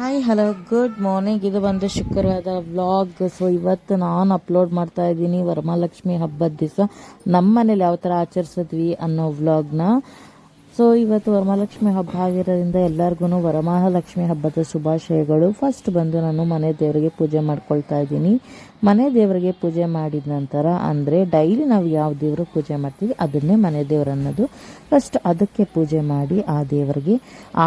Hi hello good morning. ಇದು ಬಂದು ಶುಕ್ರವಾರದ ವ್ಲಾಗ್. ಸೊ ಇವತ್ತು ನಾನು ಅಪ್ಲೋಡ್ ಮಾಡ್ತಾ ಇದ್ದೀನಿ ವರಮಹಾಲಕ್ಷ್ಮಿ ಹಬ್ಬದ ದಿವಸ ನಮ್ಮ ಮನೇಲಿ ಯಾವ ಥರ ಆಚರಿಸಿದ್ವಿ ಅನ್ನೋ ವ್ಲಾಗ್ನ. ಸೊ ಇವತ್ತು ವರಮಹಾಲಕ್ಷ್ಮಿ ಹಬ್ಬ ಆಗಿರೋದ್ರಿಂದ ಎಲ್ಲರಿಗೂ ವರಮಹಾಲಕ್ಷ್ಮಿ ಹಬ್ಬದ ಶುಭಾಶಯಗಳು. ಫಸ್ಟ್ ಬಂದು ನಾನು ಮನೆ ದೇವರಿಗೆ ಪೂಜೆ ಮಾಡ್ಕೊಳ್ತಾ ಇದ್ದೀನಿ. ಮನೆ ದೇವರಿಗೆ ಪೂಜೆ ಮಾಡಿದ ನಂತರ ಅಂದರೆ ಡೈಲಿ ನಾವು ಯಾವ ದೇವರು ಪೂಜೆ ಮಾಡ್ತೀವಿ ಅದನ್ನೇ ಮನೆ ದೇವರು ಅನ್ನೋದು. ಫಸ್ಟ್ ಅದಕ್ಕೆ ಪೂಜೆ ಮಾಡಿ ಆ ದೇವರಿಗೆ,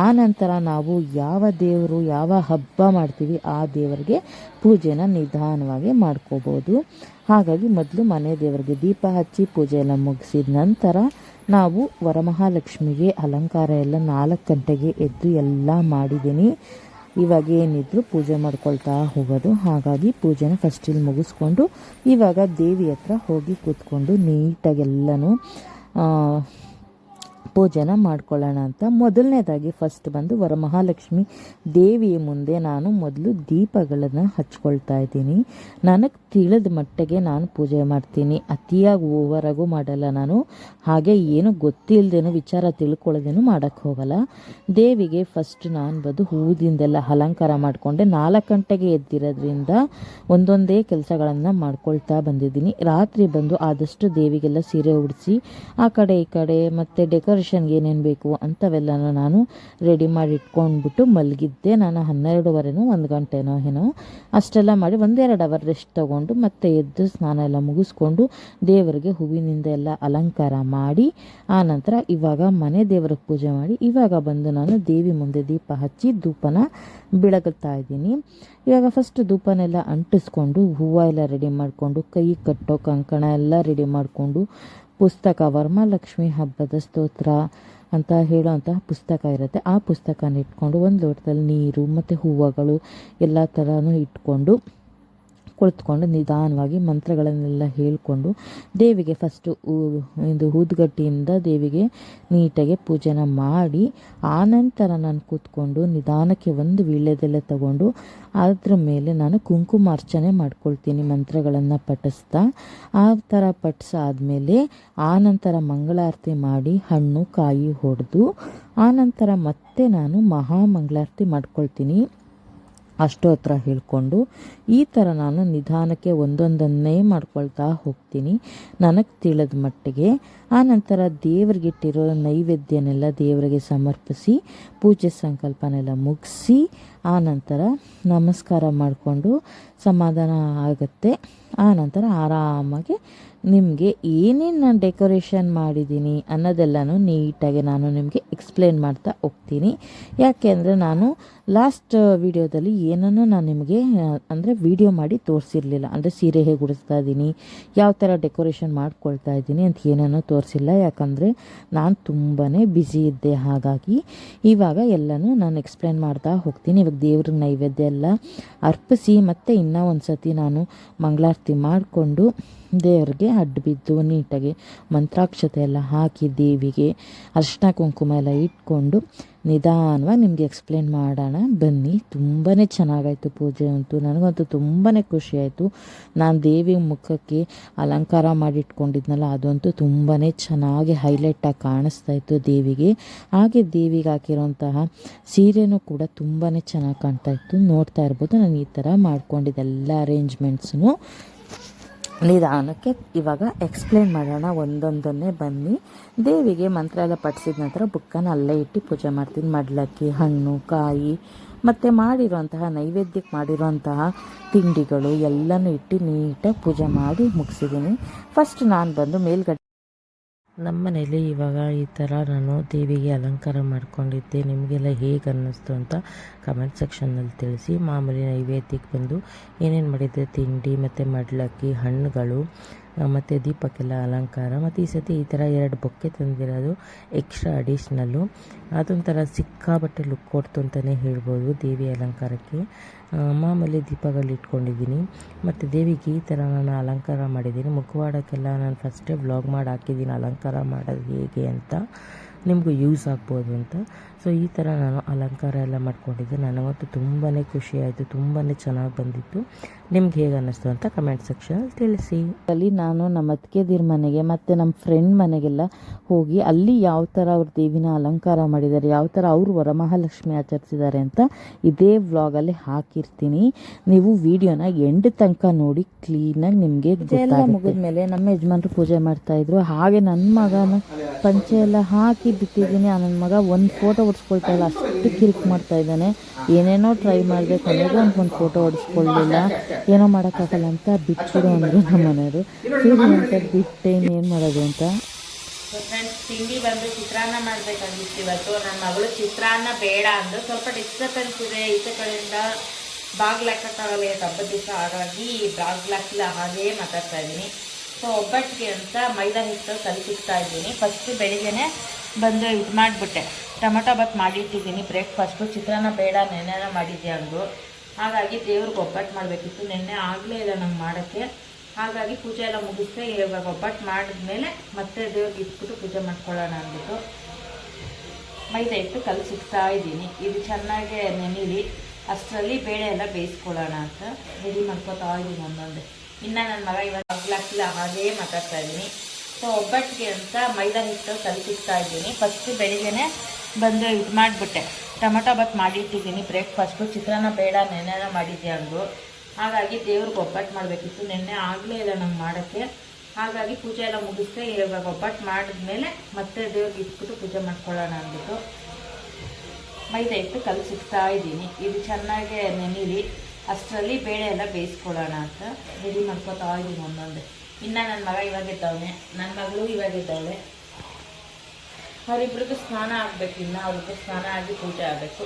ಆ ನಂತರ ನಾವು ಯಾವ ದೇವರು ಯಾವ ಹಬ್ಬ ಮಾಡ್ತೀವಿ ಆ ದೇವರಿಗೆ ಪೂಜೆನ ನಿಧಾನವಾಗಿ ಮಾಡ್ಕೋಬೋದು. ಹಾಗಾಗಿ ಮೊದಲು ಮನೆ ದೇವರಿಗೆ ದೀಪ ಹಚ್ಚಿ ಪೂಜೆ ಎಲ್ಲ ಮುಗಿಸಿದ ನಂತರ ನಾವು ವರಮಹಾಲಕ್ಷ್ಮಿಗೆ ಅಲಂಕಾರ ಎಲ್ಲ 4 ಗಂಟೆಗೆ ಎದ್ದು ಎಲ್ಲ ಮಾಡಿದ್ದೀನಿ. ಇವಾಗ ಏನಿದ್ರು ಪೂಜೆ ಮಾಡ್ಕೊಳ್ತಾ ಹೋಗೋದು. ಹಾಗಾಗಿ ಪೂಜೆನ ಫಸ್ಟ್ ಇಲ್ಲಿ ಮುಗಿಸ್ಕೊಂಡು ಇವಾಗ ದೇವಿ ಹತ್ರ ಹೋಗಿ ಕೂತ್ಕೊಂಡು ನೀಟಾಗೆಲ್ಲನೂ ಪೂಜೆನ ಮಾಡ್ಕೊಳ್ಳೋಣ ಅಂತ. ಮೊದಲನೇದಾಗಿ ಫಸ್ಟ್ ಬಂದು ವರಮಹಾಲಕ್ಷ್ಮಿ ದೇವಿಯ ಮುಂದೆ ನಾನು ಮೊದಲು ದೀಪಗಳನ್ನು ಹಚ್ಕೊಳ್ತಾ ಇದ್ದೀನಿ. ನನಗೆ ತಿಳಿದ ಮಟ್ಟಿಗೆ ನಾನು ಪೂಜೆ ಮಾಡ್ತೀನಿ, ಅತಿಯಾಗಿ ಓವರಾಗೂ ಮಾಡಲ್ಲ ನಾನು. ಹಾಗೆ ಏನೂ ಗೊತ್ತಿಲ್ಲದೇನು ವಿಚಾರ ತಿಳ್ಕೊಳ್ಳೋದೇನು ಮಾಡೋಕ್ಕೆ ಹೋಗಲ್ಲ. ದೇವಿಗೆ ಫಸ್ಟ್ ನಾನು ಬಂದು ಹೂದಿಂದೆಲ್ಲ ಅಲಂಕಾರ ಮಾಡಿಕೊಂಡೆ. 4 ಗಂಟೆಗೆ ಎದ್ದಿರೋದ್ರಿಂದ ಒಂದೊಂದೇ ಕೆಲಸಗಳನ್ನು ಮಾಡ್ಕೊಳ್ತಾ ಬಂದಿದ್ದೀನಿ. ರಾತ್ರಿ ಬಂದು ಆದಷ್ಟು ದೇವಿಗೆಲ್ಲ ಸೀರೆ ಉಡಿಸಿ ಆ ಕಡೆ ಈ ಕಡೆ ಮತ್ತು ಡೆಕೋರೇಷನ್ಗೆ ಏನೇನು ಬೇಕು ಅಂಥವೆಲ್ಲನೂ ನಾನು ರೆಡಿ ಮಾಡಿ ಇಟ್ಕೊಂಡ್ಬಿಟ್ಟು ಮಲಗಿದ್ದೆ. ನಾನು 12:15 1 ಗಂಟೆನೋ ಏನೋ ಅಷ್ಟೆಲ್ಲ ಮಾಡಿ 1-2 ಅವರ್ ರೆಸ್ಟ್ ತೊಗೊಂಡು ಮತ್ತೆ ಎದ್ದು ಸ್ನಾನ ಎಲ್ಲ ಮುಗಿಸ್ಕೊಂಡು ದೇವರಿಗೆ ಹೂವಿನಿಂದ ಎಲ್ಲ ಅಲಂಕಾರ ಮಾಡಿ ಆ ನಂತರ ಇವಾಗ ಮನೆ ದೇವರಿಗೆ ಪೂಜೆ ಮಾಡಿ ಇವಾಗ ಬಂದು ನಾನು ದೇವಿ ಮುಂದೆ ದೀಪ ಹಚ್ಚಿ ಧೂಪನ ಬೆಳಗುತ್ತಾ ಇದ್ದೀನಿ. ಇವಾಗ ಫಸ್ಟ್ ಧೂಪನೆಲ್ಲ ಅಂಟಿಸ್ಕೊಂಡು ಹೂವು ಎಲ್ಲ ರೆಡಿ ಮಾಡಿಕೊಂಡು ಕೈ ಕಟ್ಟೋ ಕಂಕಣ ಎಲ್ಲ ರೆಡಿ ಮಾಡಿಕೊಂಡು ಪುಸ್ತಕ ವರಮಹಾಲಕ್ಷ್ಮಿ ಹಬ್ಬದ ಸ್ತೋತ್ರ ಅಂತ ಹೇಳೋಂತಹ ಪುಸ್ತಕ ಇರುತ್ತೆ. ಆ ಪುಸ್ತಕನ ಇಟ್ಕೊಂಡು ಒಂದು ಲೋಟದಲ್ಲಿ ನೀರು ಮತ್ತು ಹೂವುಗಳು ಎಲ್ಲ ಥರನೂ ಇಟ್ಕೊಂಡು ಕುಳಿತುಕೊಂಡು ನಿಧಾನವಾಗಿ ಮಂತ್ರಗಳನ್ನೆಲ್ಲ ಹೇಳಿಕೊಂಡು ದೇವಿಗೆ ಫಸ್ಟು ಇದು ಊದುಗಡ್ಡಿಯಿಂದ ದೇವಿಗೆ ನೀಟಾಗಿ ಪೂಜೆನ ಮಾಡಿ ಆನಂತರ ನಾನು ಕೂತ್ಕೊಂಡು ನಿಧಾನಕ್ಕೆ ಒಂದು ವೀಳ್ಯದೆಲೆ ತಗೊಂಡು ಅದ್ರ ಮೇಲೆ ನಾನು ಕುಂಕುಮಾರ್ಚನೆ ಮಾಡ್ಕೊಳ್ತೀನಿ ಮಂತ್ರಗಳನ್ನು ಪಠಿಸ್ತಾ. ಆ ಥರ ಪಠಿಸಾದ್ಮೇಲೆ ಆನಂತರ ಮಂಗಳಾರತಿ ಮಾಡಿ ಹಣ್ಣು ಕಾಯಿ ಹೊಡೆದು ಆನಂತರ ಮತ್ತೆ ನಾನು ಮಹಾಮಂಗಳಾರತಿ ಮಾಡ್ಕೊಳ್ತೀನಿ ಅಷ್ಟೋತ್ರ ಹೇಳ್ಕೊಂಡು. ಈ ಥರ ನಾನು ನಿಧಾನಕ್ಕೆ ಒಂದೊಂದನ್ನೇ ಮಾಡ್ಕೊಳ್ತಾ ಹೋಗ್ತೀನಿ ನನಗೆ ತಿಳಿದ ಮಟ್ಟಿಗೆ. ಆನಂತರ ದೇವರಿಗಿಟ್ಟಿರೋ ನೈವೇದ್ಯನೆಲ್ಲ ದೇವರಿಗೆ ಸಮರ್ಪಿಸಿ ಪೂಜೆ ಸಂಕಲ್ಪನೆಲ್ಲ ಮುಗಿಸಿ ಆನಂತರ ನಮಸ್ಕಾರ ಮಾಡಿಕೊಂಡು ಸಮಾಧಾನ ಆಗುತ್ತೆ. ಆನಂತರ ಆರಾಮಾಗಿ ನಿಮಗೆ ಏನೇನು ನಾನು ಡೆಕೋರೇಷನ್ ಮಾಡಿದ್ದೀನಿ ಅನ್ನೋದೆಲ್ಲನೂ ನೀಟಾಗಿ ನಾನು ನಿಮಗೆ ಎಕ್ಸ್ಪ್ಲೇನ್ ಮಾಡ್ತಾ ಹೋಗ್ತೀನಿ. ಯಾಕೆ ಅಂದರೆ ನಾನು ಲಾಸ್ಟ್ ವಿಡಿಯೋದಲ್ಲಿ ಏನನ್ನೂ ನಾನು ನಿಮಗೆ ಅಂದರೆ ವಿಡಿಯೋ ಮಾಡಿ ತೋರಿಸಿರಲಿಲ್ಲ. ಅಂದರೆ ಸೀರೆ ಹೇಗೆ ಉಡಿಸ್ತಾ ಇದ್ದೀನಿ, ಯಾವ ಥರ ಡೆಕೋರೇಷನ್ ಮಾಡ್ಕೊಳ್ತಾ ಇದ್ದೀನಿ ಅಂತ ಏನನ್ನೂ ತೋರಿಸಿಲ್ಲ. ಯಾಕಂದರೆ ನಾನು ತುಂಬಾ ಬ್ಯುಸಿ ಇದ್ದೆ. ಹಾಗಾಗಿ ಇವಾಗ ಎಲ್ಲನೂ ನಾನು ಎಕ್ಸ್ಪ್ಲೇನ್ ಮಾಡ್ತಾ ಹೋಗ್ತೀನಿ. ಇವಾಗ ದೇವ್ರಿಗೆ ನೈವೇದ್ಯ ಎಲ್ಲ ಅರ್ಪಿಸಿ ಮತ್ತು ಇನ್ನೂ ಒಂದು ಸತಿ ನಾನು ಮಂಗಳಾರತಿ ಮಾಡಿಕೊಂಡು ದೇವ್ರಿಗೆ ಅಡ್ಡ ಬಿದ್ದು ನೀಟಾಗಿ ಮಂತ್ರಾಕ್ಷತೆ ಎಲ್ಲ ಹಾಕಿ ದೇವಿಗೆ ಅರಿಶಿನ ಕುಂಕುಮ ಎಲ್ಲ ಇಟ್ಕೊಂಡು ನಿಧಾನವಾಗಿ ನಿಮಗೆ ಎಕ್ಸ್ಪ್ಲೇನ್ ಮಾಡೋಣ ಬನ್ನಿ. ತುಂಬಾ ಚೆನ್ನಾಗಾಯಿತು ಪೂಜೆ ಅಂತೂ. ನನಗಂತೂ ತುಂಬಾ ಖುಷಿಯಾಯಿತು. ನಾನು ದೇವಿ ಮುಖಕ್ಕೆ ಅಲಂಕಾರ ಮಾಡಿಟ್ಕೊಂಡಿದ್ನಲ್ಲ ಅದಂತೂ ತುಂಬಾ ಚೆನ್ನಾಗಿ ಹೈಲೈಟಾಗಿ ಕಾಣಿಸ್ತಾಯಿತ್ತು ದೇವಿಗೆ. ಹಾಗೆ ದೇವಿಗೆ ಹಾಕಿರೋಂತಹ ಸೀರೆನೂ ಕೂಡ ತುಂಬಾ ಚೆನ್ನಾಗಿ ಕಾಣ್ತಾಯಿತ್ತು. ನೋಡ್ತಾ ಇರ್ಬೋದು ನಾನು ಈ ಥರ ಮಾಡ್ಕೊಂಡಿದ್ದೆಲ್ಲ ಅರೇಂಜ್ಮೆಂಟ್ಸನ್ನು. ನಿಧಾನಕ್ಕೆ ಇವಾಗ ಎಕ್ಸ್ಪ್ಲೇನ್ ಮಾಡೋಣ ಒಂದೊಂದನ್ನೇ ಬನ್ನಿ. ದೇವಿಗೆ ಮಂತ್ರ ಎಲ್ಲ ಪಠಿಸಿದ ನಂತರ ಬುಕ್ಕನ್ನು ಅಲ್ಲೇ ಇಟ್ಟು ಪೂಜೆ ಮಾಡ್ತೀನಿ. ಮಡ್ಲಕ್ಕಿ, ಹಣ್ಣು, ಕಾಯಿ ಮತ್ತು ಮಾಡಿರೋಂತಹ ನೈವೇದ್ಯಕ್ಕೆ ಮಾಡಿರೋಂತಹ ತಿಂಡಿಗಳು ಎಲ್ಲನೂ ಇಟ್ಟು ನೀಟಾಗಿ ಪೂಜೆ ಮಾಡಿ ಮುಗಿಸಿದ್ದೀನಿ. ಫಸ್ಟ್ ನಾನು ಬಂದು ಮೇಲ್ಗಡೆ ನಮ್ಮ ಮನೇಲಿ ಇವಾಗ ಈ ಥರ ನಾನು ದೇವಿಗೆ ಅಲಂಕಾರ ಮಾಡ್ಕೊಂಡಿದ್ದೆ. ನಿಮಗೆಲ್ಲ ಹೇಗೆ ಅನ್ನಿಸ್ತು ಅಂತ ಕಮೆಂಟ್ ಸೆಕ್ಷನ್ನಲ್ಲಿ ತಿಳಿಸಿ. ಮಾಮೂಲಿ ನೈವೇದ್ಯಕ್ಕೆ ಬಂದು ಏನೇನು ಮಾಡಿದ್ದೆ ತಿಂಡಿ ಮತ್ತು ಮಡ್ಲಕ್ಕಿ, ಹಣ್ಣುಗಳು ಮತ್ತು ದೀಪಕ್ಕೆಲ್ಲ ಅಲಂಕಾರ. ಮತ್ತು ಈ ಸತಿ ಈ ಥರ 2 ಬೊಕ್ಕೆ ತಂದಿರೋದು ಎಕ್ಸ್ಟ್ರಾ ಅಡಿಷ್ನಲ್ಲು. ಅದೊಂಥರ ಸಿಕ್ಕಾಬಟ್ಟೆ ಲುಕ್ ಕೊಡ್ತು ಅಂತಲೇ ಹೇಳ್ಬೋದು ದೇವಿ ಅಲಂಕಾರಕ್ಕೆ. ಮಾಮೂಲಿ ದೀಪಗಳು ಇಟ್ಕೊಂಡಿದ್ದೀನಿ ಮತ್ತು ದೇವಿಗೆ ಈ ಥರ ನಾನು ಅಲಂಕಾರ ಮಾಡಿದ್ದೀನಿ. ಮುಖವಾಡಕ್ಕೆಲ್ಲ ನಾನು ಫಸ್ಟೇ ವ್ಲಾಗ್ ಮಾಡಿ ಹಾಕಿದ್ದೀನಿ ಅಲಂಕಾರ ಮಾಡೋದು ಹೇಗೆ ಅಂತ, ನಿಮಗೂ ಯೂಸ್ ಆಗ್ಬೋದು ಅಂತ. ಸೊ ಈ ಥರ ನಾನು ಅಲಂಕಾರ ಎಲ್ಲ ಮಾಡ್ಕೊಂಡಿದ್ದೆ. ನನಗಂತೂ ತುಂಬಾ ಖುಷಿ ಆಯಿತು, ತುಂಬಾ ಚೆನ್ನಾಗಿ ಬಂದಿತ್ತು. ನಿಮ್ಗೆ ಹೇಗೆ ಅನ್ನಿಸ್ತು ಅಂತ ಕಮೆಂಟ್ ಸೆಕ್ಷನಲ್ಲಿ ತಿಳಿಸಿ. ಅಲ್ಲಿ ನಾನು ನಮ್ಮ ಅತ್ತಿಗೆದಿರ ಮನೆಗೆ ಮತ್ತು ನಮ್ಮ ಫ್ರೆಂಡ್ ಮನೆಗೆಲ್ಲ ಹೋಗಿ ಅಲ್ಲಿ ಯಾವ ಥರ ಅವ್ರ ದೇವಿನ ಅಲಂಕಾರ ಮಾಡಿದ್ದಾರೆ, ಯಾವ ಥರ ಅವರು ವರಮಹಾಲಕ್ಷ್ಮಿ ಆಚರಿಸಿದ್ದಾರೆ ಅಂತ ಇದೇ ವ್ಲಾಗಲ್ಲಿ ಹಾಕಿರ್ತೀನಿ. ನೀವು ವಿಡಿಯೋನ ಎಂಡ್ ತನಕ ನೋಡಿ ಕ್ಲೀನಾಗಿ ನಿಮಗೆ ಎಲ್ಲ ಮುಗಿದ್ಮೇಲೆ ನಮ್ಮ ಯಜಮಾನ್ರು ಪೂಜೆ ಮಾಡ್ತಾಯಿದ್ರು. ಹಾಗೆ ನನ್ನ ಮಗನ ಪಂಚೆ ಎಲ್ಲ ಹಾಕಿ ಬಿಟ್ಟಿದ್ದೀನಿ. ನನ್ನ ಮಗ ಒಂದು ಫೋಟೋ ಹೊಡ್ಸ್ಕೊಳ್ತಾ ಇಲ್ಲ, ಅಷ್ಟು ಕಿರಿಕ್ ಮಾಡ್ತಾ ಇದ್ದಾನೆ. ಏನೇನೋ ಟ್ರೈ ಮಾಡಿದೆ, ಕೊನೆಗೂ ಒಂದು ಫೋಟೋ ಹೊಡಿಸ್ಕೊಳ್ಳಿಲ್ಲ. ಏನೋ ಮಾಡೋಕ್ಕಾಗಲ್ಲ ಅಂತ ಬಿಟ್ಬಿಡು ಅಂದರು ನಮ್ಮ ಮನೆಯವರು. ಸರಿ ಅಂತ ಬಿಟ್ಟೆ, ಇನ್ನೇನು ಮಾಡೋದು ಅಂತ. ಫ್ರೆಂಡ್ಸ್, ತಿಂಡಿ ಬಂದು ಚಿತ್ರಾನ್ನ ಮಾಡ್ಬೇಕಂದಿತ್ತು ಇವತ್ತು. ನನ್ನ ಮಗಳು ಚಿತ್ರಾನ್ನ ಬೇಡ ಅಂದು ಸ್ವಲ್ಪ ಡಿಸ್ಟರ್ಬೆನ್ಸ್ ಇದೆ ಈಚೆ ಕಡೆಯಿಂದ. ಬಾಗ್ಲು ಹಾಕೋಕ್ಕಾಗಲ್ಲ ಹಬ್ಬದ ದಿವಸ, ಹಾಗಾಗಿ ಬಾಗ್ಲು ಹಾಕಿಲ್ಲ, ಹಾಗೇ ಮಾತಾಡ್ತಾ ಇದ್ದೀನಿ. ಸೊ ಒಬ್ಬಟ್ಟಿಗೆ ಅಂತ ಮೈದಾ ಹಿಟ್ಟು ಕಲಿಸಿಕ್ತಾ ಇದ್ದೀನಿ. ಫಸ್ಟು ಬೆಳಿಗ್ಗೆನೆ ಬಂದು ಇದು ಮಾಡಿಬಿಟ್ಟೆ, ಟೊಮೆಟೊ ಬಾತ್ ಮಾಡಿಟ್ಟಿದ್ದೀನಿ ಬ್ರೇಕ್ಫಾಸ್ಟು. ಚಿತ್ರಾನ್ನ ಬೇಡ, ನೆನ್ನೆನ ಮಾಡಿದ್ದೆ ಅಂದು. ಹಾಗಾಗಿ ದೇವ್ರಿಗೆ ಒಬ್ಬಟ್ಟು ಮಾಡಬೇಕಿತ್ತು. ನೆನ್ನೆ ಆಗಲೇ ಇಲ್ಲ ನಂಗೆ ಮಾಡೋಕ್ಕೆ. ಹಾಗಾಗಿ ಪೂಜೆ ಎಲ್ಲ ಮುಗಿಸ್ದೆ. ಇವಾಗ ಒಬ್ಬಟ್ಟು ಮಾಡಿದ್ಮೇಲೆ ಮತ್ತೆ ದೇವ್ರಿಗೆ ಇಟ್ಬಿಟ್ಟು ಪೂಜೆ ಮಾಡ್ಕೊಳ್ಳೋಣ ಅಂದ್ಬಿಟ್ಟು ಮೈದಾ ಹಿಟ್ಟು ಕಲಿಸಿಕ್ತಾ ಇದ್ದೀನಿ. ಇದು ಚೆನ್ನಾಗಿ ನೆನೀಲಿ, ಅಷ್ಟರಲ್ಲಿ ಬೇಳೆ ಎಲ್ಲ ಬೇಯಿಸ್ಕೊಳ್ಳೋಣ ಅಂತ ರೆಡಿ ಮಾಡ್ಕೊತಾ ಇದ್ದೀನಿ ಒಂದೊಂದೇ. ಇನ್ನು ನನ್ನ ಮಗ ಇವಾಗ ಹಾಕಿಲ್ಲ, ಹಾಗೇ ಮಾತಾಡ್ತಾ ಇದ್ದೀನಿ. ಸೊ ಒಬ್ಬಟ್ಟಿಗೆ ಅಂತ ಮೈದಾ ಹಿಟ್ಟು ಕಲಿಸಿಕ್ತಾ ಇದ್ದೀನಿ. ಫಸ್ಟು ಬೆಳಿಗ್ಗೆನೆ ಬಂದು ಇದು ಮಾಡಿಬಿಟ್ಟೆ, ಟೊಮೆಟೊ ಬಾತ್ ಮಾಡಿಟ್ಟಿದ್ದೀನಿ ಬ್ರೇಕ್ಫಾಸ್ಟು. ಚಿತ್ರಾನ್ನ ಬೇಡ, ನೆನ್ನೆನ ಮಾಡಿದ್ದೆ ಅಂದು. ಹಾಗಾಗಿ ದೇವ್ರಿಗೆ ಒಬ್ಬಟ್ಟು ಮಾಡಬೇಕಿತ್ತು. ನೆನ್ನೆ ಆಗಲೇ ಇಲ್ಲ ನಂಗೆ ಮಾಡೋಕ್ಕೆ. ಹಾಗಾಗಿ ಪೂಜೆ ಎಲ್ಲ ಮುಗಿಸ್ದೆ. ಇವಾಗ ಒಬ್ಬಟ್ಟು ಮಾಡಿದ್ಮೇಲೆ ಮತ್ತೆ ದೇವ್ರಿಗೆ ಇಟ್ಬಿಟ್ಟು ಪೂಜೆ ಮಾಡ್ಕೊಳ್ಳೋಣ ಅಂದ್ಬಿಟ್ಟು ಮೈದಾ ಹಿಟ್ಟು ಕಲಿಸಿಕ್ತಾ ಇದ್ದೀನಿ. ಇದು ಚೆನ್ನಾಗಿ ನೆನೀಲಿ, ಅಷ್ಟರಲ್ಲಿ ಬೇಳೆ ಎಲ್ಲ ಬೇಯಿಸ್ಕೊಳ್ಳೋಣ ಅಂತ ರೆಡಿ ಮಾಡ್ಕೊತಾ ಇದ್ದೀನಿ ಒಂದೊಂದೇ. ಇನ್ನು ನನ್ನ ಮಗ ಇವಾಗಿದ್ದವನೆ, ನನ್ನ ಮಗಳು ಇವಾಗಿದ್ದವಳೆ. ಅವರಿಬ್ರಿಗೂ ಸ್ನಾನ ಆಗಬೇಕು. ಇನ್ನು ಅವ್ರಿಗೂ ಸ್ನಾನ ಆಗಿ ಪೂಜೆ ಆಗಬೇಕು.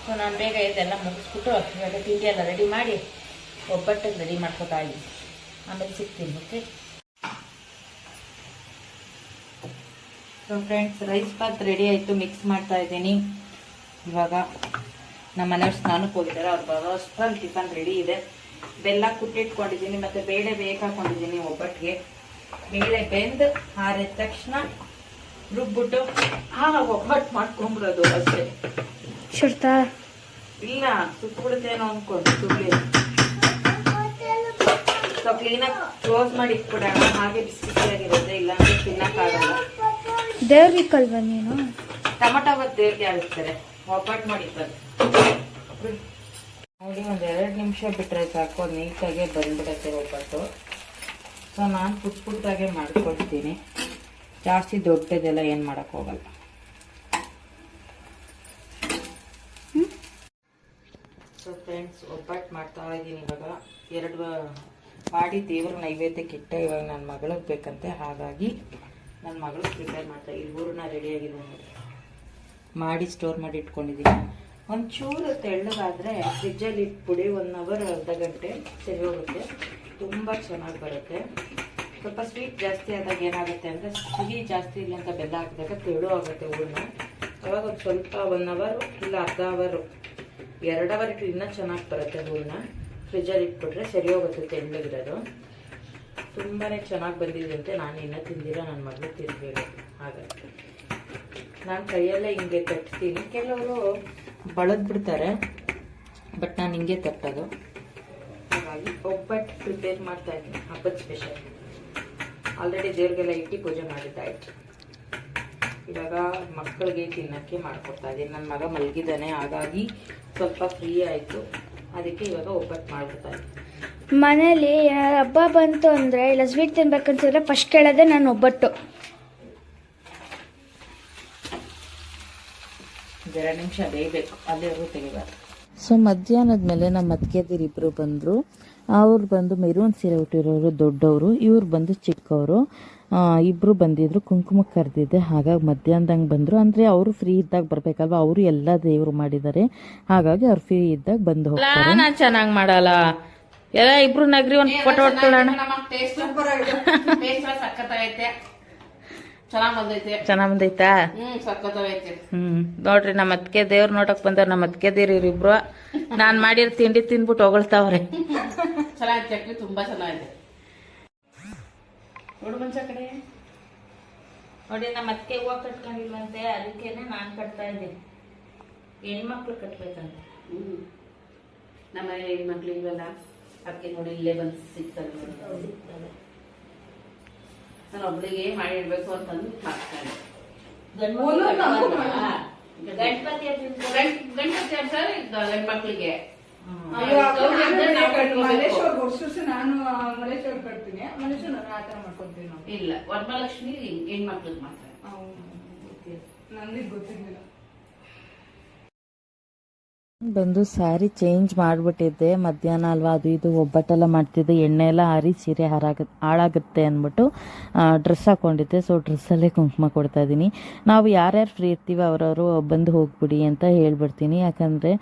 ಸೊ ನಾನು ಬೇಗ ಇದೆಲ್ಲ ಮುಗಿಸ್ಬಿಟ್ಟು ಇವಾಗ ತಿಂಡಿ ಎಲ್ಲ ರೆಡಿ ಮಾಡಿ ಒಬ್ಬಟ್ಟಿಗೆ ರೆಡಿ ಮಾಡ್ಕೊತಾ ಇದ್ದೀನಿ. ಆಮೇಲೆ ಸಿಗ್ತೀನಿ. Okay. So friends, rice bath ready ಆಯಿತು, ಮಿಕ್ಸ್ ಮಾಡ್ತಾ ಇದ್ದೀನಿ. ಇವಾಗ ನಮ್ಮ ಮನೆಯವ್ರು ಸ್ನಾನಕ್ಕೆ ಹೋಗಿದ್ದಾರೆ. ಅವ್ರು ಬರೋ ಅಷ್ಟರಲ್ಲಿ ಟಿಫನ್ ರೆಡಿ ಇದೆ. ಬೆಲ್ಲ ಕುಟ್ಟಿಟ್ಕೊಂಡಿದ್ದೀನಿ ಮತ್ತು ಬೇಳೆ ಬೇಕಾಕೊಂಡಿದ್ದೀನಿ ಒಬ್ಬಟ್ಟಿಗೆ. ಬೇಳೆ ಬೆಂದು ಆರಿದ ತಕ್ಷಣ ರುಬ್ಬಿಟ್ಟು ಒಬ್ಬಟ್ಟು ಮಾಡ್ಕೊಂಬಿಡೋದು ಅಷ್ಟೇ. ಸುಡ್ತಾ ಇಲ್ಲ, ಸುಟ್ಬಿಡುತ್ತೇನೋ ಅಂದ್ಕೊಂಡು ಸುಳ್ಳಿ. ಸೊ ಕ್ಲೀನಾಗಿ ಕ್ಲೋಸ್ ಮಾಡಿ ಇಟ್ಬಿಡೋಣ, ಹಾಗೆ ಬಿಸಿ ಬಿಸಿಯಾಗಿರುತ್ತೆ. ಇಲ್ಲಾಂದ್ರೆ ತಿನ್ನಕ್ಕಾಗಲ್ಲ. ದೇವ್ರಿಗಲ್ವ ನೀನು? ಟೊಮಟೊ ಬಾತ್ ದೇವ್ರಿಗೆ ಆಡಿಸ್ತಾರೆ, ಒಬ್ಬಟ್ಟು ಮಾಡಿರ್ತಾರೆ ನೋಡಿ. ಒಂದು 2 ನಿಮಿಷ ಬಿಟ್ಟರೆ ಸಾಕು, ನೀಟಾಗೆ ಬಂದ್ಬಿಡುತ್ತೆ ಒಬ್ಬಟ್ಟು. ಸೊ ನಾನು ಪುಟ್ಟಾಗೆ ಮಾಡ್ಕೊಳ್ತೀನಿ, ಜಾಸ್ತಿ ದೊಡ್ಡದೆಲ್ಲ ಏನು ಮಾಡೋಕ್ಕೋಗಲ್ಲ. ಸೊ ಫ್ರೆಂಡ್ಸ್, ಒಬ್ಬಟ್ಟು ಮಾಡ್ತಾ ಇದ್ದೀನಿ. ಇವಾಗ 2 ಮಾಡಿ ದೇವ್ರ ನೈವೇದ್ಯಕ್ಕೆ ಇಟ್ಟೆ. ಇವಾಗ ನನ್ನ ಮಗಳಿಗೆ ಬೇಕಂತೆ, ಹಾಗಾಗಿ ನನ್ನ ಮಗಳು ಪ್ರಿಪೇರ್ ಮಾಡ್ತಾ. ಇಲ್ಲಿ ಹೂರಣ ರೆಡಿಯಾಗಿದೆ ನೋಡಿ, ಮಾಡಿ ಸ್ಟೋರ್ ಮಾಡಿ ಇಟ್ಕೊಂಡಿದ್ದೀನಿ. ಒಂಚೂರು ತೆಳ್ಳಗಾದರೆ ಫ್ರಿಜ್ಜಲ್ಲಿ ಇಟ್ಬಿಡಿ, 1 ಅವರ್ ಅರ್ಧ ಗಂಟೆ ಸರಿ ಹೋಗುತ್ತೆ. ತುಂಬ ಚೆನ್ನಾಗಿ ಬರುತ್ತೆ. ಸ್ವಲ್ಪ ಸ್ವೀಟ್ ಜಾಸ್ತಿ ಆದಾಗ ಏನಾಗುತ್ತೆ ಅಂದರೆ, ಸಿಹಿ ಜಾಸ್ತಿ ಇಲ್ಲ ಅಂತ ಬೆಲ್ಲ ಹಾಕಿದಾಗ ತೆಳು ಆಗುತ್ತೆ ಹೂರಣ. ಅವಾಗ ಒಂದು ಸ್ವಲ್ಪ 1 ಅವರ್ ಇಲ್ಲ ಅರ್ಧ ಅವರು 2 ಅವರ್ ಇಟ್ಟು ಇನ್ನೂ ಚೆನ್ನಾಗಿ ಬರುತ್ತೆ ಹೂರಣ. ಫ್ರಿಜ್ಜಲ್ಲಿ ಇಟ್ಬಿಟ್ರೆ ಸರಿ ಹೋಗುತ್ತೆ ತೆಳ್ಳಗಿರೋದು. ತುಂಬಾ ಚೆನ್ನಾಗಿ ಬಂದಿದೆ ಅಂತೆ. ನಾನು ಇನ್ನೂ ತಿಂದಿರ, ನನ್ನ ಮಗಳು ತಿನ್ನಬೇಕು. ಹಾಗಾಗಿ ನಾನು ಕೈಯಲ್ಲೇ ಹಿಂಗೆ ತಟ್ತೀನಿ. ಕೆಲವರು ಬಳದ್ ಬಿಡ್ತಾರೆ, ಬಟ್ ನಾನು ಹಿಂಗೆ ತಟ್ಟೋದು. ಹಾಗಾಗಿ ಒಬ್ಬಟ್ಟು ಪ್ರಿಪೇರ್ ಮಾಡ್ತಾ ಇದ್ದೀನಿ, ಹಬ್ಬದ ಸ್ಪೆಷಲ್. ಆಲ್ರೆಡಿ ದೇವ್ರಿಗೆಲ್ಲ ಇಟ್ಟು ಪೂಜೆ ಮಾಡಿದ್ದಾಯ್ತು. ಇವಾಗ ಮಕ್ಕಳಿಗೆ ತಿನ್ನೋಕ್ಕೆ ಮಾಡ್ಕೊಡ್ತಾ ಇದ್ದೀನಿ. ನನ್ನ ಮಗ ಮಲಗಿದ್ದಾನೆ, ಹಾಗಾಗಿ ಸ್ವಲ್ಪ ಫ್ರೀ ಆಯಿತು. ಅದಕ್ಕೆ ಇವಾಗ ಒಬ್ಬಟ್ಟು ಮಾಡ್ಬಿಡ್ತಾ ಇದ್ದೀನಿ. ಮನೇಲಿ ಹಬ್ಬ ಬಂತು ಅಂದರೆ ಇಲ್ಲ ಸ್ವೀಟ್ ತಿನ್ಬೇಕಂತಿದ್ರೆ ಫಸ್ಟ್ ಕೇಳೋದೆ ನಾನು ಒಬ್ಬಟ್ಟು. 2 ನಿಮಿಷ ಬೇಯಬೇಕು, ಅಲ್ಲಿವರೆಗೂ ತೆಗಿಬಾರ್ದು. ಸೊ ಮಧ್ಯಾಹ್ನದ ಮೇಲೆ ನಮ್ಮ ಅತ್ತಿಗೆದಿರಿಬ್ಬರು ಬಂದರು. ಅವ್ರು ಬಂದು ಮೆರೂನ್ ಸೀರೆ ಹುಟ್ಟಿರೋರು ದೊಡ್ಡವರು, ಇವ್ರು ಬಂದು ಚಿಕ್ಕವರು. ಇಬ್ಬರು ಬಂದಿದ್ರು, ಕುಂಕುಮಕ್ಕೆ ಕರೆದಿದ್ದೆ. ಹಾಗಾಗಿ ಮಧ್ಯಾಹ್ನದಂಗೆ ಬಂದರು. ಅಂದರೆ ಅವರು ಫ್ರೀ ಇದ್ದಾಗ ಬರಬೇಕಲ್ವ, ಅವರು ಎಲ್ಲ ದೇವರು ಮಾಡಿದ್ದಾರೆ. ಹಾಗಾಗಿ ಅವ್ರು ಫ್ರೀ ಇದ್ದಾಗ ಬಂದು ಹೋಗ್ತಾರೆ. ನಾನು ಚೆನ್ನಾಗಿ ಮಾಡಲ್ಲ, ಎಲ್ಲ ಇಬ್ರು ನಗ್ರಿ ಒಂದು ಫೋಟೋ ಹೊಡ್ಕೊಳ್ಳೋಣ. ಚೆನ್ನಾಗ್ ಬಂದೈತಾ? ನೋಡ್ರಿ, ನಮ್ಮ ಅತ್ತಿಗೆ ದೇವ್ರ ನೋಡಕ್ ಬಂದವ್ರ. ನಮ್ಮ ಅತ್ತಿಗೆ ದೇವ್ರ ಇಬ್ರು ನಾನ್ ಮಾಡಿರೋ ತಿಂಡಿ ತಿನ್ಬಿಟ್ಟು ಹೊಗಳ್ತಾವ್ರೆ. ಚೆನ್ನಾಗಿ ಚಟ್ನಿ ತುಂಬಾ ಚೆನ್ನಾಗಿದೆ. ನೋಡು ಮುಂಚೆ ಕಡೆ ನೋಡಿ, ನಮ್ಮ ಅತ್ತಿಗೆ ಹೂವು ಕಟ್ಕೊಂಡಿಲ್ವಂತೆ, ಅದಕ್ಕೇನೆ ನಾನ್ ಕಟ್ತಾ ಇದ್ದೀನಿ. ಹೆಣ್ಮಕ್ಳು ಕಟ್ಬೇಕಂತ. ನಮ್ಮ ಹೆಣ್ಮಕ್ಳು ಇಲ್ವಲ್ಲ, ಅದಕ್ಕೆ ನೋಡಿ ಇಲ್ಲೇ ಬಂದು ಸಿಗ್ತದೆ. ನಾನು ಒಬ್ಳಿಗೆ ಮಾಡಿಡ್ಬೇಕು ಅಂತಂದು ಮಾಡ್ತಾರೆ. ಗಣಪತಿ ಗಣಪತಿ ಅಂತಾರೆ ಗಂಡ್ಮಕ್ಳಿಗೆ. ನಾನು ಮಲೇಶ್ವರ್ ಕಟ್ತೀನಿ, ಮಲೇಶ್ವರ್ ನಾನು ಆತರ ಮಾಡ್ಕೊತೀನಿ. ಇಲ್ಲ, ವರಮಹಾಲಕ್ಷ್ಮಿ ಹೆಣ್ಮಕ್ಳಿಗೆ ಮಾತ್ರ. ನನಗೆ ಗೊತ್ತಿರ್ಲಿಲ್ಲ. ಬಂದು ಸ್ಯಾರಿ ಚೇಂಜ್ ಮಾಡಿಬಿಟ್ಟಿದ್ದೆ ಮಧ್ಯಾಹ್ನ ಅಲ್ವಾ, ಅದು ಇದು ಒಬ್ಬಟ್ಟೆಲ್ಲ ಮಾಡ್ತಿದ್ದೆ, ಎಣ್ಣೆ ಎಲ್ಲ ಹಾರಿ ಸೀರೆ ಹಾಳಾಗುತ್ತೆ ಅಂದ್ಬಿಟ್ಟು ಡ್ರೆಸ್ ಹಾಕ್ಕೊಂಡಿದ್ದೆ. ಸೊ ಡ್ರೆಸ್ಸಲ್ಲೇ ಕುಂಕುಮ ಕೊಡ್ತಾಯಿದ್ದೀನಿ. ನಾವು ಯಾರ್ಯಾರು ಫ್ರೀ ಇರ್ತೀವಿ ಅವರವರು ಬಂದು ಹೋಗ್ಬಿಡಿ ಅಂತ ಹೇಳ್ಬಿಡ್ತೀನಿ. ಯಾಕಂದರೆ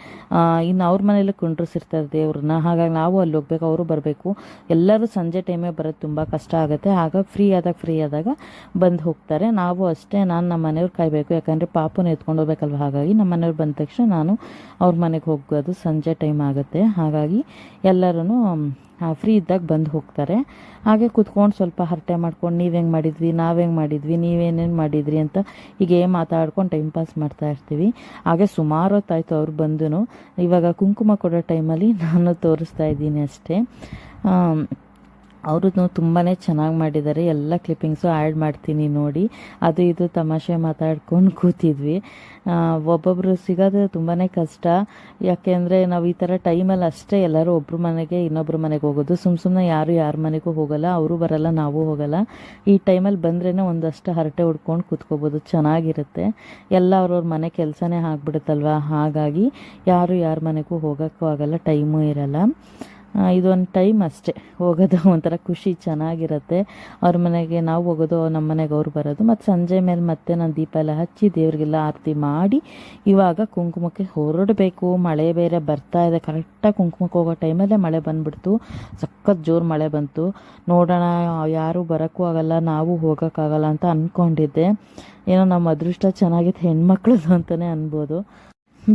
ಇನ್ನು ಅವ್ರ ಮನೇಲಿ ಕುಂಡ್ರಿಸಿರ್ತಾರೆ ದೇವ್ರನ್ನ, ಹಾಗಾಗಿ ನಾವು ಅಲ್ಲಿ ಹೋಗ್ಬೇಕು, ಅವರು ಬರಬೇಕು. ಎಲ್ಲರೂ ಸಂಜೆ ಟೈಮೇ ಬರೋದು ತುಂಬ ಕಷ್ಟ ಆಗುತ್ತೆ. ಆಗ ಫ್ರೀ ಆದಾಗ ಬಂದು ಹೋಗ್ತಾರೆ. ನಾವು ಅಷ್ಟೇ, ನಾನು ನಮ್ಮ ಮನೆಯವ್ರು ಕಾಯಬೇಕು, ಯಾಕಂದರೆ ಪಾಪನ ಎತ್ಕೊಂಡು ಹೋಗ್ಬೇಕಲ್ವ. ಹಾಗಾಗಿ ನಮ್ಮ ಮನೆಯವ್ರು ಬಂದ ತಕ್ಷಣ ನಾನು ಅವ್ರ ಮನೆಗೆ ಹೋಗೋದು ಸಂಜೆ ಟೈಮ್ ಆಗುತ್ತೆ. ಹಾಗಾಗಿ ಎಲ್ಲರೂ ಫ್ರೀ ಇದ್ದಾಗ ಬಂದು ಹೋಗ್ತಾರೆ. ಹಾಗೆ ಕುತ್ಕೊಂಡು ಸ್ವಲ್ಪ ಹರಟೆ ಮಾಡ್ಕೊಂಡು ನೀವು ಹೆಂಗೆ ಮಾಡಿದ್ವಿ, ನಾವು ಹೆಂಗೆ ಮಾಡಿದ್ವಿ, ನೀವೇನೇನು ಮಾಡಿದ್ರಿ ಅಂತ ಹೀಗೆ ಮಾತಾಡ್ಕೊಂಡು ಟೈಮ್ ಪಾಸ್ ಮಾಡ್ತಾ ಇರ್ತೀವಿ. ಹಾಗೆ ಸುಮಾರು ಹೊತ್ತಾಯಿತು ಅವ್ರು ಬಂದು. ಇವಾಗ ಕುಂಕುಮ ಕೊಡೋ ಟೈಮಲ್ಲಿ ನಾನು ತೋರಿಸ್ತಾ ಇದ್ದೀನಿ ಅಷ್ಟೇ. ಅವರು ತುಂಬಾ ಚೆನ್ನಾಗಿ ಮಾಡಿದ್ದಾರೆ. ಎಲ್ಲ ಕ್ಲಿಪ್ಪಿಂಗ್ಸು ಆ್ಯಡ್ ಮಾಡ್ತೀನಿ ನೋಡಿ. ಅದು ಇದು ತಮಾಷೆ ಮಾತಾಡ್ಕೊಂಡು ಕೂತಿದ್ವಿ. ಒಬ್ಬೊಬ್ಬರು ಸಿಗೋದು ತುಂಬಾ ಕಷ್ಟ. ಯಾಕೆಂದರೆ ನಾವು ಈ ಥರ ಟೈಮಲ್ಲಿ ಅಷ್ಟೇ ಎಲ್ಲರೂ ಒಬ್ಬರು ಮನೆಗೆ ಇನ್ನೊಬ್ಬರು ಮನೆಗೆ ಹೋಗೋದು. ಸುಮ್ಮನೆ ಯಾರು ಯಾರ ಮನೆಗೂ ಹೋಗೋಲ್ಲ, ಅವರು ಬರೋಲ್ಲ, ನಾವು ಹೋಗೋಲ್ಲ. ಈ ಟೈಮಲ್ಲಿ ಬಂದ್ರೇ ಒಂದಷ್ಟು ಹರಟೆ ಹೊಡ್ಕೊಂಡು ಕೂತ್ಕೋಬೋದು, ಚೆನ್ನಾಗಿರುತ್ತೆ. ಎಲ್ಲ ಅವ್ರವ್ರ ಮನೆ ಕೆಲಸನೇ ಆಗ್ಬಿಡುತ್ತಲ್ವ. ಹಾಗಾಗಿ ಯಾರು ಯಾರ ಮನೆಗೂ ಹೋಗೋಕ್ಕೂ ಆಗಲ್ಲ, ಟೈಮೂ ಇರಲ್ಲ. ಇದೊಂದು ಟೈಮ್ ಅಷ್ಟೇ ಹೋಗೋದು, ಒಂಥರ ಖುಷಿ, ಚೆನ್ನಾಗಿರುತ್ತೆ. ಅವ್ರ ಮನೆಗೆ ನಾವು ಹೋಗೋದು, ನಮ್ಮ ಮನೆಗೆ ಅವ್ರು ಬರೋದು. ಮತ್ತು ಸಂಜೆ ಮೇಲೆ ಮತ್ತೆ ನಾನು ದೀಪ ಎಲ್ಲ ಹಚ್ಚಿ ದೇವ್ರಿಗೆಲ್ಲ ಆರತಿ ಮಾಡಿ ಇವಾಗ ಕುಂಕುಮಕ್ಕೆ ಹೊರಡಬೇಕು. ಮಳೆ ಬೇರೆ ಬರ್ತಾ ಇದೆ. ಕರೆಕ್ಟಾಗಿ ಕುಂಕುಮಕ್ಕೆ ಹೋಗೋ ಟೈಮಲ್ಲೇ ಮಳೆ ಬಂದುಬಿಡ್ತು. ಸಖತ್ ಜೋರು ಮಳೆ ಬಂತು. ನೋಡೋಣ, ಯಾರೂ ಬರೋಕ್ಕೂ ಆಗಲ್ಲ, ನಾವು ಹೋಗೋಕ್ಕಾಗಲ್ಲ ಅಂತ ಅಂದ್ಕೊಂಡಿದ್ದೆ. ಏನೋ ನಮ್ಮ ಅದೃಷ್ಟ ಚೆನ್ನಾಗಿತ್ತು ಹೆಣ್ಮಕ್ಳದು ಅಂತಲೇ ಅನ್ಬೋದು.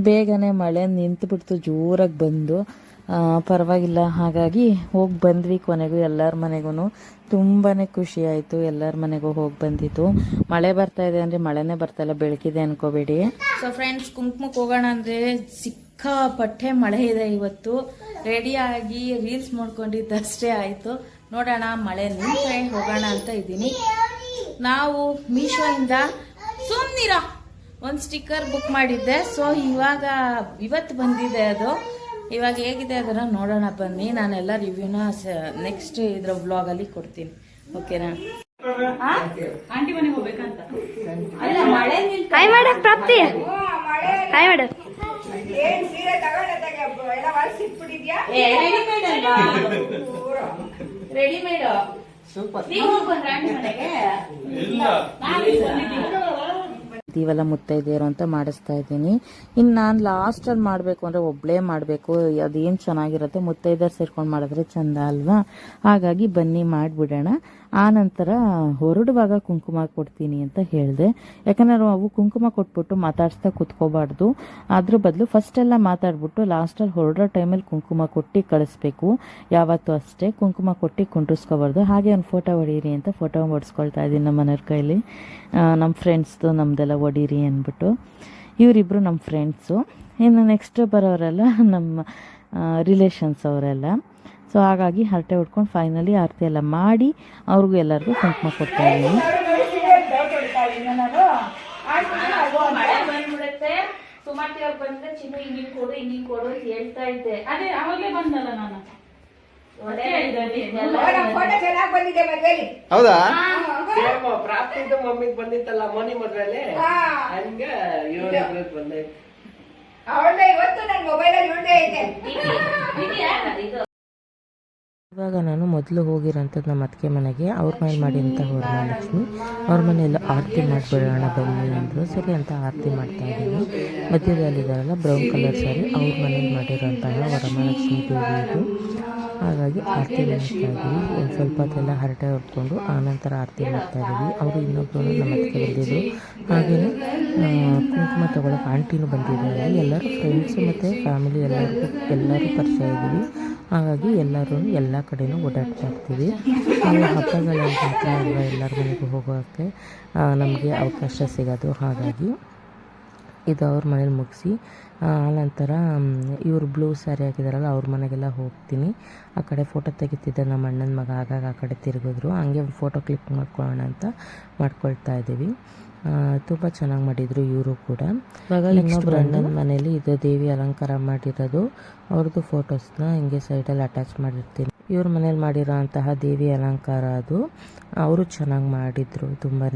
ಬೇಗನೆ ಮಳೆ ನಿಂತುಬಿಡ್ತು, ಜೋರಾಗಿ ಬಂದು. ಪರವಾಗಿಲ್ಲ, ಹಾಗಾಗಿ ಹೋಗಿ ಬಂದ್ವಿ ಕೊನೆಗೂ ಎಲ್ಲರ ಮನೆಗೂ. ತುಂಬಾ ಖುಷಿ ಆಯಿತು, ಎಲ್ಲರ ಮನೆಗೂ ಹೋಗಿ ಬಂದಿತ್ತು. ಮಳೆ ಬರ್ತಾ ಇದೆ ಅಂದರೆ ಮಳೆನೇ ಬರ್ತಾಯಿಲ್ಲ, ಬೆಳಕಿದೆ ಅನ್ಕೋಬೇಡಿ. ಸೊ ಫ್ರೆಂಡ್ಸ್, ಕುಂಕುಮಕ್ಕೆ ಹೋಗೋಣ ಅಂದರೆ ಸಿಕ್ಕಾಪಟ್ಟೆ ಮಳೆ ಇದೆ ಇವತ್ತು. ರೆಡಿಯಾಗಿ ರೀಲ್ಸ್ ಮಾಡ್ಕೊಂಡಿದ್ದಷ್ಟೇ ಆಯಿತು. ನೋಡೋಣ, ಮಳೆ ನಿಂತರೆ ಹೋಗೋಣ ಅಂತ ಇದ್ದೀನಿ. ನಾವು ಮೀಶೋಯಿಂದ ಒಂದು ಸ್ಟಿಕ್ಕರ್ ಬುಕ್ ಮಾಡಿದ್ದೆ. ಸೊ ಇವತ್ತು ಬಂದಿದೆ ಅದು. ಇವಾಗ ಹೇಗಿದೆ ಅದನ್ನು ನೋಡೋಣ ಬನ್ನಿ. ನಾನೆಲ್ಲ ರಿವ್ಯೂನ ನೆಕ್ಸ್ಟ್ ಇದ್ರ ವ್ಲಾಗಲ್ಲಿ ಕೊಡ್ತೀನಿ, ಓಕೆನಾ? ಆಂಟಿ ಮನೆಗೆ ಹೋಗ್ಬೇಕಂತ. ಅಲ್ಲ, ಮಳೆ ಹಾಯ್ ಮೇಡಮ್, ಪ್ರಾಪ್ತಿ ಹಾಯ್ ಮೇಡಮ್. Readymade super. ನೀವು ಹೋಗ್ಬಂದ್ರೆ ಆಂಟಿ ಮನೆಗೆ ಇವೆಲ್ಲ ಮುತ್ತೈದೆಯರು ಅಂತ ಮಾಡಿಸ್ತಾ ಇದ್ದೀನಿ. ಇನ್ನು ನಾನು ಲಾಸ್ಟಲ್ಲಿ ಮಾಡಬೇಕು ಅಂದರೆ ಒಬ್ಬಳೇ ಮಾಡಬೇಕು, ಅದೇನು ಚೆನ್ನಾಗಿರುತ್ತೆ. ಮುತ್ತೈದೆಯರು ಸೇರ್ಕೊಂಡು ಮಾಡಿದ್ರೆ ಚೆಂದ ಅಲ್ವಾ. ಹಾಗಾಗಿ ಬನ್ನಿ ಮಾಡಿಬಿಡೋಣ. ಆನಂತರ ಹೊರಡುವಾಗ ಕುಂಕುಮ ಕೊಡ್ತೀನಿ ಅಂತ ಹೇಳಿದೆ. ಯಾಕಂದರೆ ಅವು ಕುಂಕುಮ ಕೊಟ್ಬಿಟ್ಟು ಮಾತಾಡಿಸ್ತಾ ಕುತ್ಕೋಬಾರ್ದು. ಅದ್ರ ಬದಲು ಫಸ್ಟೆಲ್ಲ ಮಾತಾಡ್ಬಿಟ್ಟು ಲಾಸ್ಟಲ್ಲಿ ಹೊರಡೋ ಟೈಮಲ್ಲಿ ಕುಂಕುಮ ಕೊಟ್ಟು ಕಳಿಸ್ಬೇಕು. ಯಾವತ್ತೂ ಅಷ್ಟೇ ಕುಂಕುಮ ಕೊಟ್ಟು ಕುಂಡ್ರಿಸ್ಕೋಬಾರ್ದು. ಹಾಗೆ ಒಂದು ಫೋಟೋ ಹೊಡೀರಿ ಅಂತ ಫೋಟೋ ಹೊಡಿಸ್ಕೊಳ್ತಾ ಇದ್ದೀನಿ ನಮ್ಮ ಮನೆಯವ್ರ ಕೈಲಿ. ನಮ್ಮ ಫ್ರೆಂಡ್ಸ್ದು ನಮ್ಮದೆಲ್ಲ ಹೊಡೀರಿ ಅಂದ್ಬಿಟ್ಟು. ಇವರಿಬ್ಬರು ನಮ್ಮ ಫ್ರೆಂಡ್ಸು. ಇನ್ನು ನೆಕ್ಸ್ಟ್ ಬರೋರೆಲ್ಲ ನಮ್ಮ ರಿಲೇಷನ್ಸ್ ಅವರೆಲ್ಲ. ಸೊ ಹಾಗಾಗಿ ಹರಟೆ ಹೊಡ್ಕೊಂಡು ಫೈನಲಿ ಆರತಿ ಎಲ್ಲ ಮಾಡಿ ಅವ್ರಿಗೂ ಎಲ್ಲರಿಗೂ ಕುಂಕುಮ ಕೊಡ್ತಾ ಇದ್ದೀನಿ. ಮಳೆ ಬಂದ್ಬಿಡುತ್ತೆ. ಸುಮತಿ ಅವ್ರು ಬಂದ್ರೆ ಚಿನ್ನು ಹಿಂಗಿಂಗ್ ಕೊಡು ಅಂತ ಹೇಳ್ತಾ ಇದ್ದೆ. ಅದೇ ಅವಾಗಲೇ ಬಂದಲ್ಲ ನಾನು. ಹೌದಾ? ಪ್ರಾಪ್ತಿದ್ದು ಮಮ್ಮಿಗೆ ಬಂದಿತ್ತಲ್ಲ ಮೋನಿ ಮದ್ವೆಲಿ, ಹಂಗೆ ಬಂದೈತೆ. ಇವಾಗ ನಾನು ಮೊದಲು ಹೋಗಿರೋಂಥದ್ದು ನಮ್ಮ ಅತ್ತಿಗೆ ಮನೆಗೆ. ಅವ್ರ ಮನೇಲಿ ಮಾಡಿದಂಥ ವರಮಹಾಲಕ್ಷ್ಮಿ, ಅವ್ರ ಮನೆಯಲ್ಲ ಆರತಿ ಮಾಡಿಬಿಡೋಣ ಬನ್ನಿ ಅಂದರು. ಸರಿ ಅಂತ ಆರತಿ ಮಾಡ್ತಾ ಇದ್ದೀನಿ. ಮಧ್ಯದಲ್ಲಿದ್ದಾರಲ್ಲ ಬ್ರೌನ್ ಕಲರ್ ಸ್ಯಾರಿ, ಅವ್ರ ಮನೇಲಿ ಮಾಡಿರೋಂತಹ ವರಮಹಾಲಕ್ಷ್ಮಿ ದೇವಿ ಇದು. ಹಾಗಾಗಿ ಆರತಿ ಮಾಡ್ತಾ ಇದ್ದೀವಿ. ಒಂದು ಸ್ವಲ್ಪ ಹೊತ್ತೆಲ್ಲ ಹರಟೆ ಹೊಡ್ಕೊಂಡು ಆನಂತರ ಆರತಿ ಮಾಡ್ತಾ ಇದ್ದೀವಿ. ಅವರು ಇನ್ನೊಬ್ಬರು ನಮ್ಮ ಅತ್ತಿಗೆ ಬಂದಿದ್ದರು. ಹಾಗೆಯೇ ಕುಂಕುಮ ತೊಗೊಳಕ್ಕೆ ಆಂಟಿನೂ ಬಂದಿದ್ದಾರೆ. ಎಲ್ಲರೂ ಫ್ರೆಂಡ್ಸು ಮತ್ತು ಫ್ಯಾಮಿಲಿ ಎಲ್ಲರೂ ಪರಿಚಯ ಇದ್ದೀವಿ. ಹಾಗಾಗಿ ಎಲ್ಲರೂ ಎಲ್ಲ ಕಡೆಯೂ ಓಡಾಡ್ತಾ ಇರ್ತೀವಿ. ಹಬ್ಬಗಳ ಮಾತ್ರ ಅಲ್ವಾ ಎಲ್ಲರ ಮನೆಗೂ ಹೋಗೋಕ್ಕೆ ನಮಗೆ ಅವಕಾಶ ಸಿಗೋದು. ಹಾಗಾಗಿ ಇದು ಅವ್ರ ಮನೇಲಿ ಮುಗಿಸಿ ಆನಂತರ ಇವರು ಬ್ಲೂ ಸ್ಯಾರಿ ಹಾಕಿದಾರಲ್ಲ ಅವ್ರ ಮನೆಗೆಲ್ಲ ಹೋಗ್ತೀನಿ. ಆ ಕಡೆ ಫೋಟೋ ತೆಗಿತಿದ್ದೆ ನಮ್ಮ ಅಣ್ಣನ ಮಗ, ಆಗಾಗ ಆ ಕಡೆ ತಿರುಗಿದ್ರು. ಹಂಗೆ ಫೋಟೋ ಕ್ಲಿಕ್ ಮಾಡ್ಕೊಳ್ಳೋಣ ಅಂತ ಮಾಡ್ಕೊಳ್ತಾ ಇದ್ದೀವಿ. ತುಂಬ ಚೆನ್ನಾಗಿ ಮಾಡಿದರು ಇವರು ಕೂಡ. ಇವಾಗ ಇನ್ನೊಬ್ರು ಅಣ್ಣನ ಮನೇಲಿ ಇದು ದೇವಿ ಅಲಂಕಾರ ಮಾಡಿರೋದು, ಅವ್ರದ್ದು ಫೋಟೋಸ್ನ ಹಿಂಗೆ ಸೈಡಲ್ಲಿ ಅಟ್ಯಾಚ್ ಮಾಡಿರ್ತೀನಿ. ಇವ್ರ ಮನೇಲಿ ಮಾಡಿರೋ ಅಂತಹ ದೇವಿ ಅಲಂಕಾರ ಅದು. ಅವರು ಚೆನ್ನಾಗಿ ಮಾಡಿದರು ತುಂಬಾ.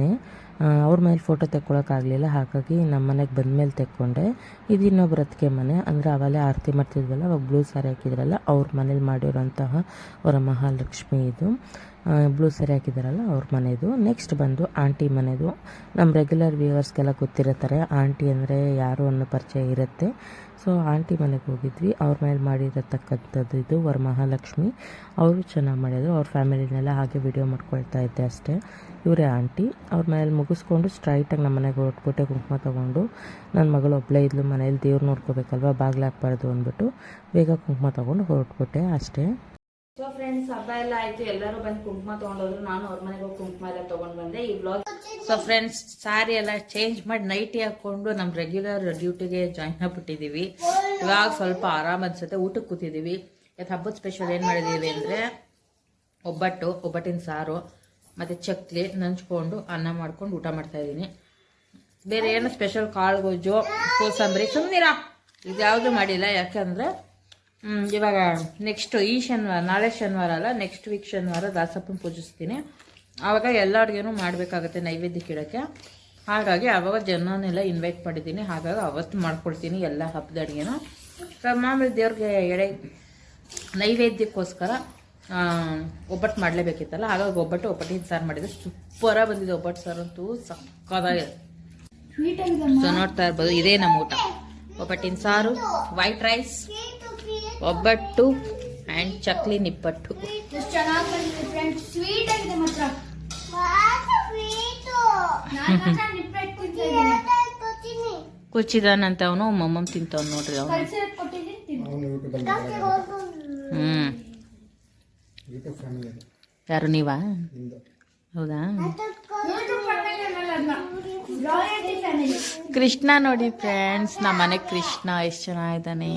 ಅವ್ರ ಮೇಲೆ ಫೋಟೋ ತೆಕ್ಕೊಳಕ್ಕಾಗಲಿಲ್ಲ, ಹಾಗಾಗಿ ನಮ್ಮ ಮನೆಗೆ ಬಂದಮೇಲೆ ತೆಕ್ಕೊಂಡೆ. ಇದು ಇನ್ನೊಬ್ರು ಅತ್ತಿಗೆ ಮನೆ, ಅಂದರೆ ಅವಾಗಲೇ ಆರತಿ ಮಾಡ್ತಿದ್ವಲ್ಲ, ಅವಾಗ ಬ್ಲೂ ಸ್ಯಾರಿ ಹಾಕಿದ್ರಲ್ಲ ಅವ್ರ ಮನೇಲಿ ಮಾಡಿರೋಂತಹ ವರಮಹಾಲಕ್ಷ್ಮಿ ಇದು. ಬ್ಲೂ ಸ್ಯಾರಿ ಹಾಕಿದಾರಲ್ಲ ಅವ್ರ ಮನೆದು. ನೆಕ್ಸ್ಟ್ ಬಂದು ಆಂಟಿ ಮನೆದು. ನಮ್ಮ ರೆಗ್ಯುಲರ್ ವ್ಯೂವರ್ಸ್ಗೆಲ್ಲ ಗೊತ್ತಿರುತ್ತಾರೆ ಆಂಟಿ ಅಂದರೆ ಯಾರು ಅನ್ನೋ ಪರಿಚಯ ಇರುತ್ತೆ. ಸೊ ಆಂಟಿ ಮನೆಗೆ ಹೋಗಿದ್ವಿ. ಅವ್ರ ಮೇಲೆ ಮಾಡಿರತಕ್ಕಂಥದ್ದು ಇದು ವರಮಹಾಲಕ್ಷ್ಮಿ. ಅವರು ಚೆನ್ನಾಗಿ ಮಾಡಿದರು. ಅವ್ರ ಫ್ಯಾಮಿಲಿನೆಲ್ಲ ಹಾಗೆ ವಿಡಿಯೋ ಮಾಡ್ಕೊಳ್ತಾ ಇದ್ದೆ ಅಷ್ಟೇ. ಇವರೇ ಆಂಟಿ. ಅವ್ರ ಮನೇಲಿ ಮುಗಿಸ್ಕೊಂಡು ಸ್ಟ್ರೈಟಾಗಿ ನಮ್ಮ ಮನೆಗೆ ಹೊರಟ್ಬಿಟ್ಟೆ. ಕುಂಕುಮ ತೊಗೊಂಡು, ನನ್ನ ಮಗಳು ಒಬ್ಬಳೇ ಇದ್ಲು ಮನೇಲಿ, ದೇವ್ರು ನೋಡ್ಕೋಬೇಕಲ್ವ, ಬಾಗಿಲು ಹಾಕ್ಬಾರ್ದು ಅಂದ್ಬಿಟ್ಟು ಬೇಗ ಕುಂಕುಮ ತೊಗೊಂಡು ಹೊರಟ್ಬಿಟ್ಟೆ ಅಷ್ಟೇ. ಸೊ ಫ್ರೆಂಡ್ಸ್, ಹಬ್ಬ ಎಲ್ಲ ಆಯ್ತು, ಎಲ್ಲರೂ ಬಂದು ಕುಂಕುಮ ತೊಗೊಂಡೋದ್ರು. ನಾನು ಅವ್ರ ಮನೆಗೆ ಹೋಗಿ ಕುಂಕುಮ ಎಲ್ಲ ತೊಗೊಂಡು ಬಂದೆ. ಈ ಬ್ಲಾಗ್ ಸೊ ಫ್ರೆಂಡ್ಸ್, ಸ್ಯಾರಿ ಎಲ್ಲ ಚೇಂಜ್ ಮಾಡಿ ನೈಟಿ ಹಾಕ್ಕೊಂಡು ನಮ್ಮ ರೆಗ್ಯುಲರ್ ಡ್ಯೂಟಿಗೆ ಜಾಯಿನ್ ಆಗ್ಬಿಟ್ಟಿದ್ದೀವಿ. ಇವಾಗ ಸ್ವಲ್ಪ ಆರಾಮ್ ಅನ್ಸುತ್ತೆ. ಊಟಕ್ಕೆ ಕೂತಿದ್ದೀವಿ. ಇವತ್ತು ಹಬ್ಬದ ಸ್ಪೆಷಲ್ ಏನು ಮಾಡಿದ್ದೀವಿ ಅಂದರೆ ಒಬ್ಬಟ್ಟಿನ ಸಾರು ಮತ್ತು ಚಕ್ಲಿ ನಂಚ್ಕೊಂಡು ಅನ್ನ ಮಾಡ್ಕೊಂಡು ಊಟ ಮಾಡ್ತಾಯಿದ್ದೀನಿ. ಬೇರೆ ಏನು ಸ್ಪೆಷಲ್ ಕಾಳು ಗೊಜ್ಜು, ಕೋಸಂಬರಿ, ಸುಮ್ಮನಿರಾ ಇದ್ಯಾವುದು ಮಾಡಿಲ್ಲ. ಯಾಕೆಂದರೆ ಇವಾಗ ನೆಕ್ಸ್ಟ್ ಈ ಶನಿವಾರ, ನಾಳೆ ಶನಿವಾರ ಅಲ್ಲ, ನೆಕ್ಸ್ಟ್ ವೀಕ್ ಶನಿವಾರ ದಾಸಪ್ಪನ ಪೂಜಿಸ್ತೀನಿ. ಆವಾಗ ಎಲ್ಲ ಅಡುಗೆನೂ ಮಾಡಬೇಕಾಗತ್ತೆ ನೈವೇದ್ಯಕ್ಕೆ ಇಡೋಕ್ಕೆ. ಹಾಗಾಗಿ ಆವಾಗ ಜನನೆಲ್ಲ ಇನ್ವೈಟ್ ಮಾಡಿದ್ದೀನಿ. ಹಾಗಾಗಿ ಅವತ್ತು ಮಾಡ್ಕೊಳ್ತೀನಿ ಎಲ್ಲ ಹಬ್ಬದ ಅಡುಗೆನ. ಮಾಮೂಲಿ ದೇವ್ರಿಗೆ ಎಡೆ ನೈವೇದ್ಯಕ್ಕೋಸ್ಕರ ಒಬ್ಬಟ್ಟು ಮಾಡಲೇಬೇಕಿತ್ತಲ್ಲ, ಹಾಗಾಗಿ ಒಬ್ಬಟ್ಟಿನ ಸಾರು ಮಾಡಿದ್ರೆ ಸೂಪರಾಗಿ ಬಂದಿದೆ. ಒಬ್ಬಟ್ಟು ಸಾರು ಅಂತೂ ಸಕ್ಕತ್ತಾಗಿದೆ. ಸೊ ನೋಡ್ತಾ ಇರ್ಬೋದು, ಇದೇ ನಮ್ಮ ಊಟ. ಒಬ್ಬಟ್ಟಿನ ಸಾರು, ವೈಟ್ ರೈಸ್, ಒಬ್ಬಟ್ಟು ಆ್ಯಂಡ್ ಚಕ್ಲಿ ನಿಪ್ಪಟ್ಟು. ಕುಚ್ಚಿದಾನಂತ ಅವನು, ಮಮ್ಮಮ್ ತಿಂತವ್ ನೋಡ್ರಿ ಅವನು. ಯಾರು ನೀವಾ? ಹೌದಾ? ಕೃಷ್ಣ ನೋಡಿ ಫ್ರೆಂಡ್ಸ್, ನಮ್ಮ ಮನೆ ಕೃಷ್ಣ ಎಷ್ಟು ಚೆನ್ನಾಗಿದ್ದಾನೆ.